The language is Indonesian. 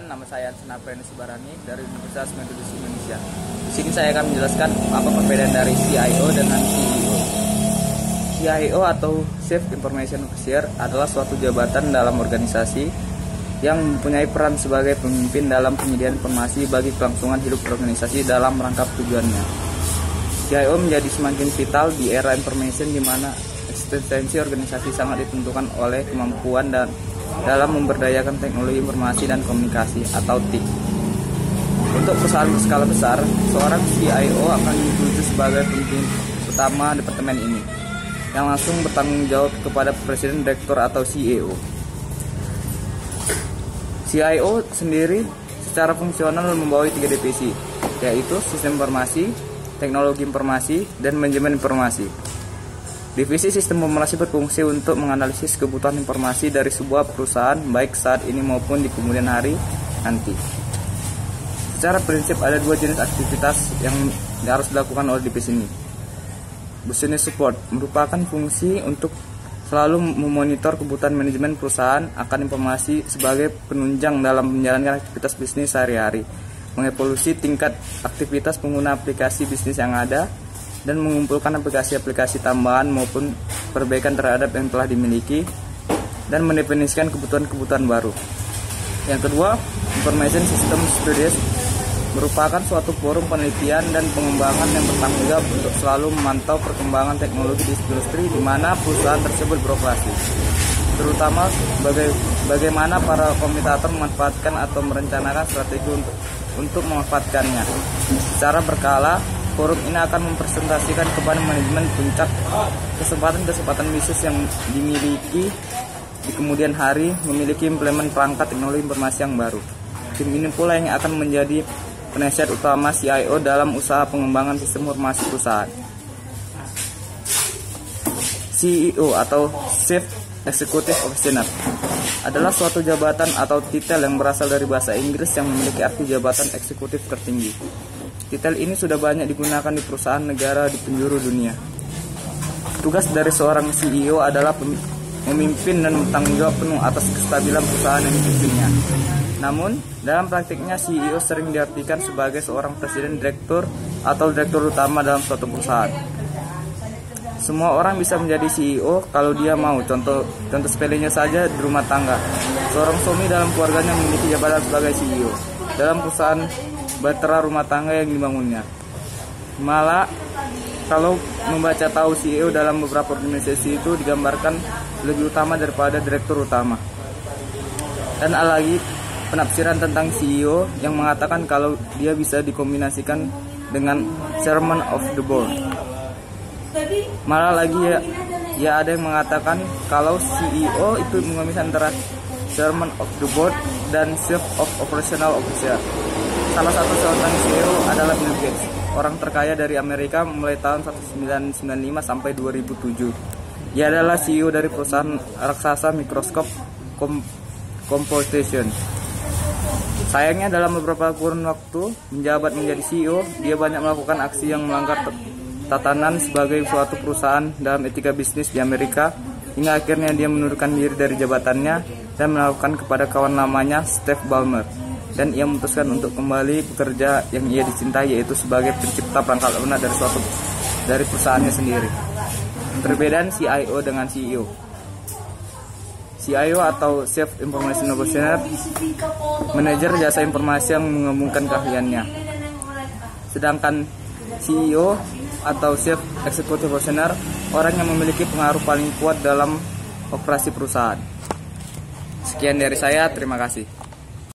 Perkenalkan, nama saya Senapreni Subarani dari Universitas Metodis Indonesia. Di sini saya akan menjelaskan apa perbedaan dari CIO dengan CEO. CIO atau Chief Information Officer adalah suatu jabatan dalam organisasi yang mempunyai peran sebagai pemimpin dalam penyediaan informasi bagi kelangsungan hidup organisasi dalam rangka tujuannya. CIO menjadi semakin vital di era information di mana eksistensi organisasi sangat ditentukan oleh kemampuan dan dalam memberdayakan teknologi informasi dan komunikasi atau TIK. Untuk perusahaan berskala besar, seorang CIO akan dituju sebagai pemimpin utama departemen ini, yang langsung bertanggung jawab kepada presiden, direktur atau CEO. CIO sendiri secara fungsional membawahi 3 divisi, yaitu sistem informasi, teknologi informasi, dan manajemen informasi. Divisi sistem informasi berfungsi untuk menganalisis kebutuhan informasi dari sebuah perusahaan baik saat ini maupun di kemudian hari nanti. Secara prinsip ada 2 jenis aktivitas yang harus dilakukan oleh divisi ini. Business support merupakan fungsi untuk selalu memonitor kebutuhan manajemen perusahaan akan informasi sebagai penunjang dalam menjalankan aktivitas bisnis sehari-hari, mengevaluasi tingkat aktivitas pengguna aplikasi bisnis yang ada, dan mengumpulkan aplikasi-aplikasi tambahan maupun perbaikan terhadap yang telah dimiliki, dan mendefinisikan kebutuhan-kebutuhan baru. Yang kedua, Information System Studies merupakan suatu forum penelitian dan pengembangan yang bertanggung jawab untuk selalu memantau perkembangan teknologi di industri di mana perusahaan tersebut beroperasi, terutama bagaimana para komentator memanfaatkan atau merencanakan strategi untuk memanfaatkannya. Secara berkala, forum ini akan mempresentasikan kepada manajemen puncak kesempatan-kesempatan bisnis yang dimiliki di kemudian hari memiliki implement perangkat teknologi informasi yang baru. Tim ini pula yang akan menjadi penasihat utama CIO dalam usaha pengembangan sistem informasi perusahaan. CEO atau Chief Executive Officer adalah suatu jabatan atau titel yang berasal dari bahasa Inggris yang memiliki arti jabatan eksekutif tertinggi. Titel ini sudah banyak digunakan di perusahaan negara di penjuru dunia. Tugas dari seorang CEO adalah memimpin dan bertanggung jawab penuh atas kestabilan perusahaan yang dipimpinnya. Namun, dalam praktiknya CEO sering diartikan sebagai seorang presiden, direktur, atau direktur utama dalam suatu perusahaan. Semua orang bisa menjadi CEO kalau dia mau. Contoh sepelenya saja di rumah tangga. Seorang suami dalam keluarganya memiliki jabatan sebagai CEO dalam perusahaan bahtera rumah tangga yang dibangunnya. Malah, kalau membaca tahu CEO dalam beberapa organisasi itu digambarkan lebih utama daripada direktur utama. Dan ada lagi penafsiran tentang CEO yang mengatakan kalau dia bisa dikombinasikan dengan Chairman of the Board. Malah lagi ya ada yang mengatakan kalau CEO itu menggabungkan antara Chairman of the Board dan Chief of Operational Officer. Salah satu seorang CEO adalah Bill Gates, orang terkaya dari Amerika mulai tahun 1995 sampai 2007. Ia adalah CEO dari perusahaan raksasa Microsoft Computation. Sayangnya dalam beberapa kurun waktu menjabat menjadi CEO, dia banyak melakukan aksi yang melanggar tatanan sebagai suatu perusahaan dalam etika bisnis di Amerika, hingga akhirnya dia mengundurkan diri dari jabatannya dan melakukan kepada kawan lamanya Steve Ballmer, dan ia memutuskan untuk kembali bekerja yang ia dicintai, yaitu sebagai pencipta perangkat lunak dari perusahaannya sendiri. Perbedaan CIO dengan CEO. CIO atau Chief Information Officer, manajer jasa informasi yang mengembangkan keahliannya. Sedangkan CEO atau Chief Executive Officer, orang yang memiliki pengaruh paling kuat dalam operasi perusahaan. Sekian dari saya, terima kasih.